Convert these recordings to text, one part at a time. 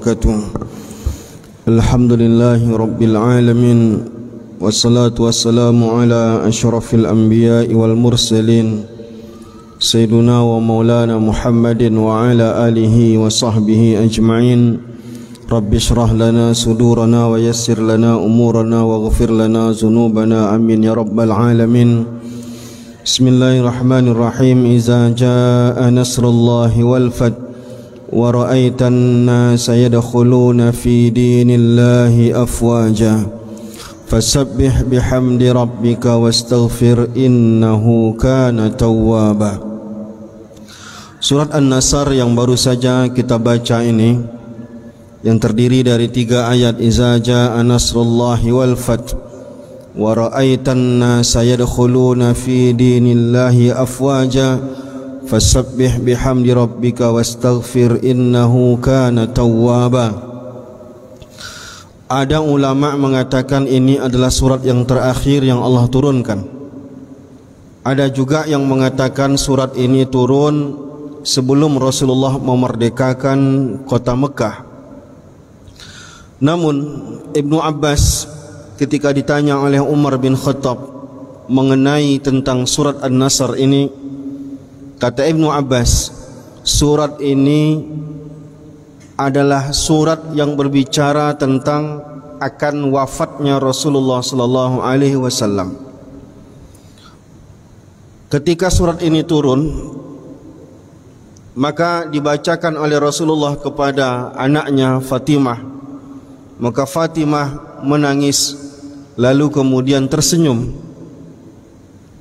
wabarakatuh. Alhamdulillahi rabbil alamin, wassalatu wassalamu ala asyrafil anbiya'i wal mursalin, sayyiduna wa maulana Muhammadin wa ala alihi wa sahbihi ajma'in. Rabbi shrah lana sudurana wa yassir lana umurana wa ghafir lana zunubana, amin ya rabbal alamin. Bismillahirrahmanirrahim. Iza jaa nasrullahi wal fath wa ra'aitan nasa yadkhuluna fi dinillahi afwaja fasabbih bihamdi rabbika wastaghfir innahu kana tawwaba. Surat An-Nasr yang baru saja kita baca ini, yang terdiri dari 3 ayat, Iza jaa nasrullahi wal fath wa ra'aitan nasa yadkhuluna fi dinillahi afwaja fasabbih bihamdi rabbika wastaghfir innahu kana tawwaba. Ada ulama mengatakan ini adalah surat yang terakhir yang Allah turunkan. Ada juga yang mengatakan surat ini turun sebelum Rasulullah memerdekakan kota Mekah. Namun Ibnu Abbas ketika ditanya oleh Umar bin Khattab mengenai tentang surat An-Nasr ini, kata Ibnu Abbas, surat ini adalah surat yang berbicara tentang akan wafatnya Rasulullah sallallahu alaihi wasallam. Ketika surat ini turun, maka dibacakan oleh Rasulullah kepada anaknya Fatimah. Maka Fatimah menangis, lalu kemudian tersenyum.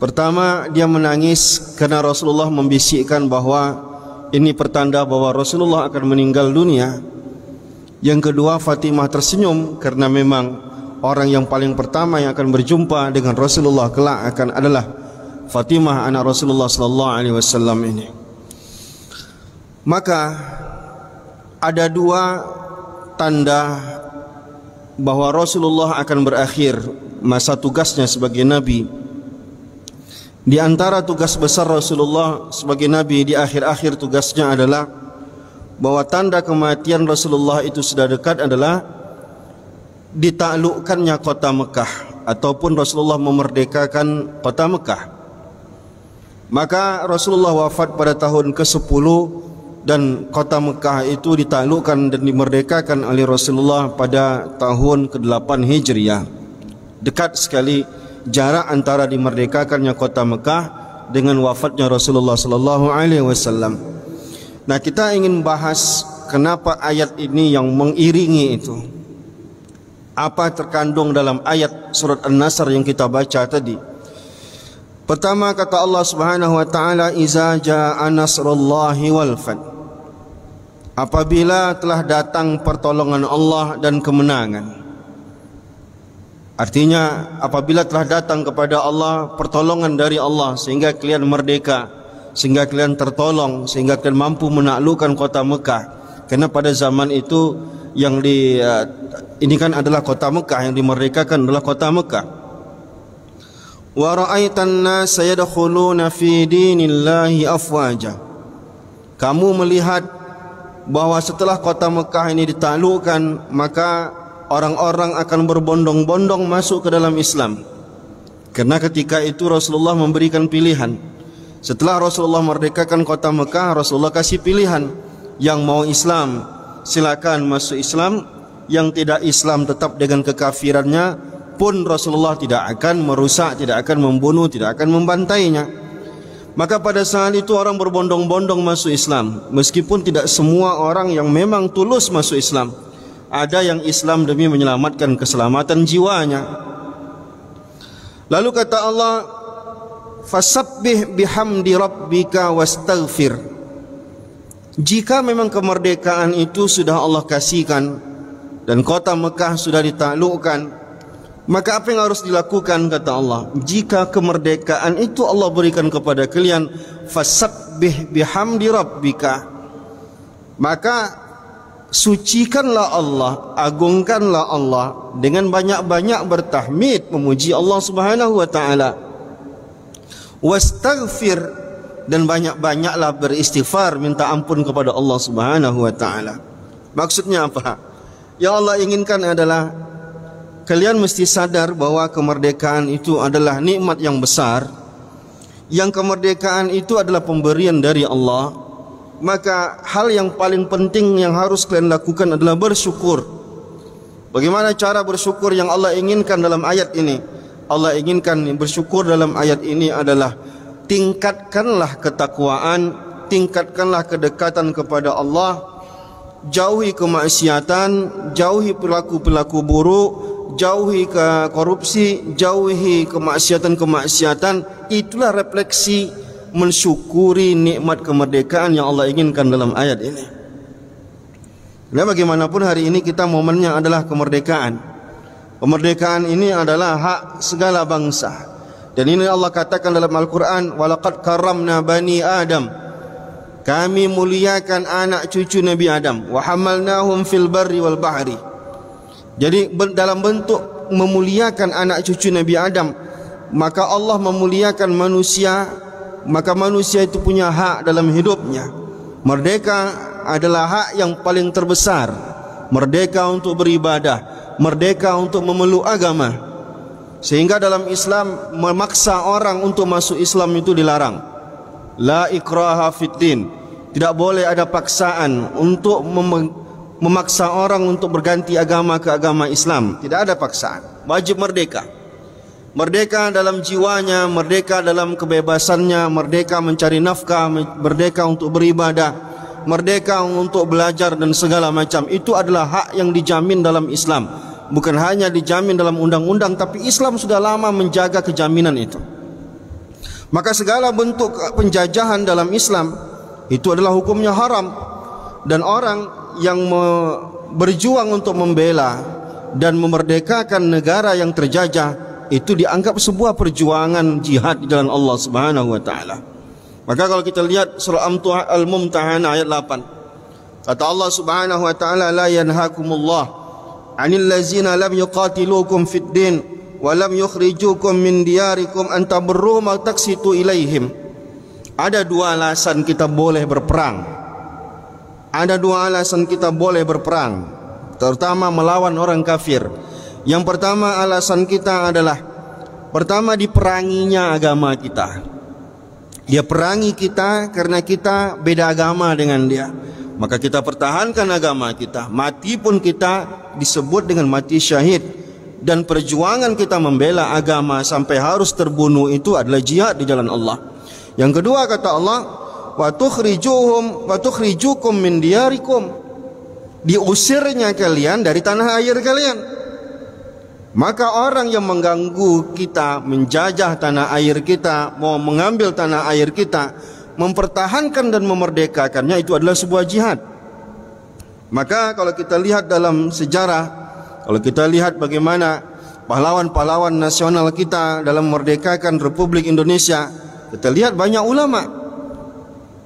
Pertama, dia menangis karena Rasulullah membisikkan bahwa ini pertanda bahwa Rasulullah akan meninggal dunia. Yang kedua, Fatimah tersenyum karena memang orang yang paling pertama yang akan berjumpa dengan Rasulullah kelak akan adalah Fatimah, anak Rasulullah sallallahu alaihi wasallam ini. Maka ada 2 tanda bahwa Rasulullah akan berakhir masa tugasnya sebagai nabi. Di antara tugas besar Rasulullah sebagai nabi di akhir-akhir tugasnya adalah bahwa tanda kematian Rasulullah itu sudah dekat adalah ditaklukkannya kota Mekah ataupun Rasulullah memerdekakan kota Mekah. Maka Rasulullah wafat pada tahun ke-10 dan kota Mekah itu ditaklukkan dan dimerdekakan oleh Rasulullah pada tahun ke-8 Hijriah. Dekat sekali jarak antara dimerdekakannya kota Mekah dengan wafatnya Rasulullah sallallahu alaihi wasallam. Nah, kita ingin bahas kenapa ayat ini yang mengiringi itu. Apa terkandung dalam ayat surat An-Nasr yang kita baca tadi? Pertama, kata Allah Subhanahu wa taala, Iza jaa nasrullahi wal fath. Apabila telah datang pertolongan Allah dan kemenangan. Artinya apabila telah datang kepada Allah pertolongan dari Allah sehingga kalian merdeka, sehingga kalian tertolong, sehingga kalian mampu menaklukkan kota Mekah. Karena pada zaman itu yang ini kan adalah kota Mekah, yang dimerdekakan adalah kota Mekah. Wa ra'aitan nasa yadkhuluna fi dinillahi afwaja. Kamu melihat bahwa setelah kota Mekah ini ditaklukkan, maka orang-orang akan berbondong-bondong masuk ke dalam Islam. Karena ketika itu Rasulullah memberikan pilihan. Setelah Rasulullah merdekakan kota Mekah, Rasulullah kasih pilihan. Yang mau Islam silakan masuk Islam, yang tidak Islam tetap dengan kekafirannya pun Rasulullah tidak akan merusak, tidak akan membunuh, tidak akan membantainya. Maka pada saat itu orang berbondong-bondong masuk Islam. Meskipun tidak semua orang yang memang tulus masuk Islam. Ada yang Islam demi menyelamatkan keselamatan jiwanya. Lalu kata Allah, fasabbih bihamdi rabbika wastaghfir. Jika memang kemerdekaan itu sudah Allah kasihkan dan kota Mekah sudah ditaklukkan, maka apa yang harus dilakukan, kata Allah? Jika kemerdekaan itu Allah berikan kepada kalian, fasabbih bihamdi rabbika, maka sucikanlah Allah, agungkanlah Allah dengan banyak-banyak bertahmid, memuji Allah Subhanahu wa taala. Wastaghfir, dan banyak-banyaklah beristighfar, minta ampun kepada Allah Subhanahu wa taala. Maksudnya apa? Yang Allah inginkan adalah kalian mesti sadar bahwa kemerdekaan itu adalah nikmat yang besar. Yang kemerdekaan itu adalah pemberian dari Allah. Maka hal yang paling penting yang harus kalian lakukan adalah bersyukur. Bagaimana cara bersyukur yang Allah inginkan dalam ayat ini? Allah inginkan bersyukur dalam ayat ini adalah tingkatkanlah ketakwaan, tingkatkanlah kedekatan kepada Allah, jauhi kemaksiatan, jauhi perilaku-perilaku buruk, jauhi korupsi, jauhi kemaksiatan-kemaksiatan. Itulah refleksi mensyukuri nikmat kemerdekaan yang Allah inginkan dalam ayat ini. Karena bagaimanapun hari ini kita momennya adalah kemerdekaan. Kemerdekaan ini adalah hak segala bangsa. Dan ini Allah katakan dalam Al-Quran, walaqad karramna bani Adam. Kami muliakan anak cucu Nabi Adam. Wa hamalnahum fil barri wal bahri. Jadi dalam bentuk memuliakan anak cucu Nabi Adam, maka Allah memuliakan manusia. Maka manusia itu punya hak dalam hidupnya. Merdeka adalah hak yang paling terbesar. Merdeka untuk beribadah, merdeka untuk memeluk agama. Sehingga dalam Islam memaksa orang untuk masuk Islam itu dilarang. La ikraha fid din. Tidak boleh ada paksaan untuk memaksa orang untuk berganti agama ke agama Islam. Tidak ada paksaan. Wajib merdeka. Merdeka dalam jiwanya, merdeka dalam kebebasannya, merdeka mencari nafkah, merdeka untuk beribadah, merdeka untuk belajar dan segala macam. Itu adalah hak yang dijamin dalam Islam. Bukan hanya dijamin dalam undang-undang, tapi Islam sudah lama menjaga kejaminan itu. Maka segala bentuk penjajahan dalam Islam itu adalah hukumnya haram. Dan orang yang berjuang untuk membela dan memerdekakan negara yang terjajah itu dianggap sebuah perjuangan jihad di jalan Allah Subhanahu wa taala. Maka kalau kita lihat surah Al-Mumtahanah ayat 8. Kata Allah Subhanahu wa taala, la yanhakumullah 'anil ladzina lam yuqatilukum fid din wa lam yukhrijukum min diyarikum an tabarruhum wa taqsitu ilaihim. Ada dua alasan kita boleh berperang. Ada dua alasan kita boleh berperang, terutama melawan orang kafir. Yang pertama alasan kita adalah, pertama diperanginya agama kita. Dia perangi kita karena kita beda agama dengan dia. Maka kita pertahankan agama kita. Mati pun kita disebut dengan mati syahid. Dan perjuangan kita membela agama sampai harus terbunuh itu adalah jihad di jalan Allah. Yang kedua kata Allah, wa tukhrijukum min diyarikum. Diusirnya kalian dari tanah air kalian. Maka orang yang mengganggu kita, menjajah tanah air kita, mau mengambil tanah air kita, mempertahankan dan memerdekakannya, itu adalah sebuah jihad. Maka kalau kita lihat dalam sejarah, kalau kita lihat bagaimana pahlawan-pahlawan nasional kita dalam memerdekakan Republik Indonesia, kita lihat banyak ulama.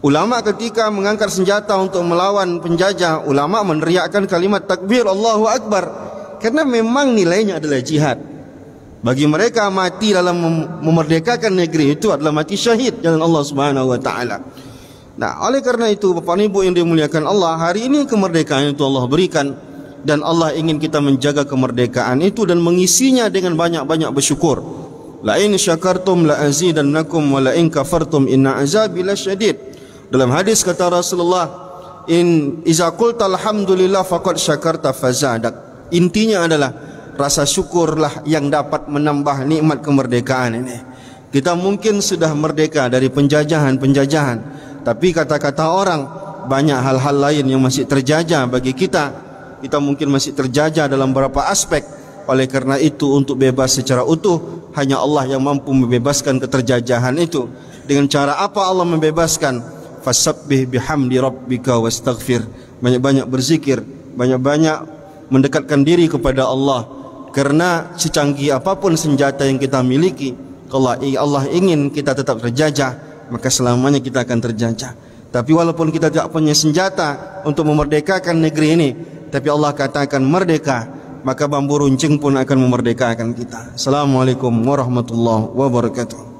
Ulama ketika mengangkat senjata untuk melawan penjajah, ulama meneriakkan kalimat takbir Allahu Akbar. Karena memang nilainya adalah jihad. Bagi mereka mati dalam memerdekakan negeri itu adalah mati syahid jalan Allah Subhanahu wa taala. Nah, oleh karena itu Bapak Ibu yang dimuliakan Allah, hari ini kemerdekaan itu Allah berikan, dan Allah ingin kita menjaga kemerdekaan itu dan mengisinya dengan banyak-banyak bersyukur. La in syakartum la azidannakum wa la in kafartum inna azabi lasyadid. Dalam hadis kata Rasulullah, in iza qulta alhamdulillah faqad syakarta fazadak. Intinya adalah rasa syukurlah yang dapat menambah nikmat kemerdekaan ini. Kita mungkin sudah merdeka dari penjajahan-penjajahan, tapi kata-kata orang banyak hal-hal lain yang masih terjajah bagi kita. Kita mungkin masih terjajah dalam beberapa aspek. Oleh karena itu, untuk bebas secara utuh hanya Allah yang mampu membebaskan keterjajahan itu. Dengan cara apa Allah membebaskan? Fasabbih bihamdi rabbika wastaghfir. Banyak-banyak berzikir, banyak-banyak mendekatkan diri kepada Allah. Karena secanggih apapun senjata yang kita miliki, kalau Allah ingin kita tetap terjajah, maka selamanya kita akan terjajah. Tapi walaupun kita tidak punya senjata untuk memerdekakan negeri ini, tapi Allah katakan merdeka, maka bambu runcing pun akan memerdekakan kita. Assalamualaikum warahmatullahi wabarakatuh.